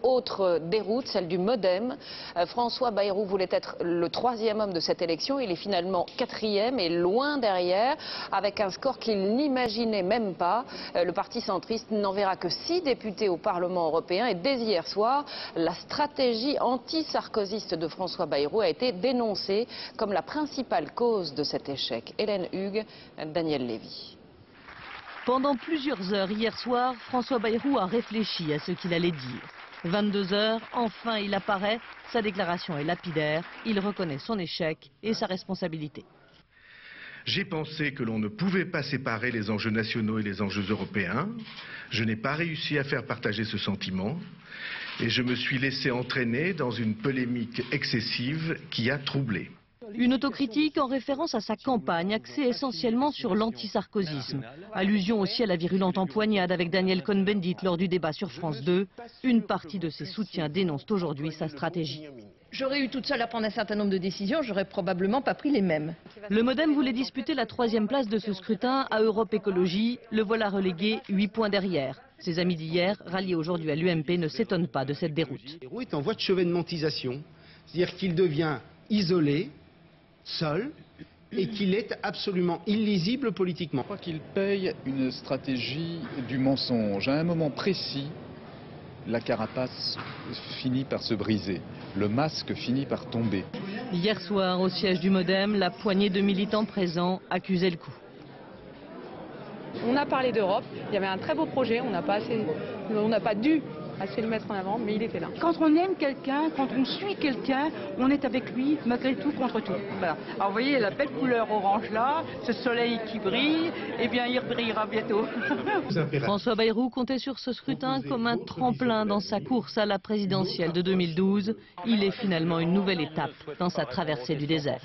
Autre déroute, celle du MoDem. François Bayrou voulait être le 3e homme de cette élection. Il est finalement 4e et loin derrière, avec un score qu'il n'imaginait même pas. Le parti centriste n'enverra que 6 députés au Parlement européen. Et dès hier soir, la stratégie anti-sarkozyste de François Bayrou a été dénoncée comme la principale cause de cet échec. Hélène Hugues, Daniel Lévy. Pendant plusieurs heures hier soir, François Bayrou a réfléchi à ce qu'il allait dire. 22 heures, enfin il apparaît, sa déclaration est lapidaire, il reconnaît son échec et sa responsabilité. J'ai pensé que l'on ne pouvait pas séparer les enjeux nationaux et les enjeux européens. Je n'ai pas réussi à faire partager ce sentiment et je me suis laissé entraîner dans une polémique excessive qui a troublé. Une autocritique en référence à sa campagne axée essentiellement sur l'anti-sarkozysme. Allusion aussi à la virulente empoignade avec Daniel Cohn-Bendit lors du débat sur France 2. Une partie de ses soutiens dénonce aujourd'hui sa stratégie. J'aurais eu toute seule à prendre un certain nombre de décisions, j'aurais probablement pas pris les mêmes. Le MoDem voulait disputer la 3e place de ce scrutin à Europe Écologie. Le voilà relégué 8 points derrière. Ses amis d'hier, ralliés aujourd'hui à l'UMP, ne s'étonnent pas de cette déroute. Bayrou est en voie de chevènementisation, c'est-à-dire qu'il devient isolé, seul, et qu'il est absolument illisible politiquement. Je crois qu'il paye une stratégie du mensonge. À un moment précis, la carapace finit par se briser. Le masque finit par tomber. Hier soir, au siège du MoDem, la poignée de militants présents accusait le coup. On a parlé d'Europe, il y avait un très beau projet, on n'a pas dû assez le mettre en avant, mais il était là. Quand on aime quelqu'un, quand on suit quelqu'un, on est avec lui malgré tout contre tout. Voilà. Alors vous voyez la belle couleur orange là, ce soleil qui brille, eh bien il brillera bientôt. François Bayrou comptait sur ce scrutin comme un tremplin dans sa course à la présidentielle de 2012. Il est finalement une nouvelle étape dans sa traversée du désert.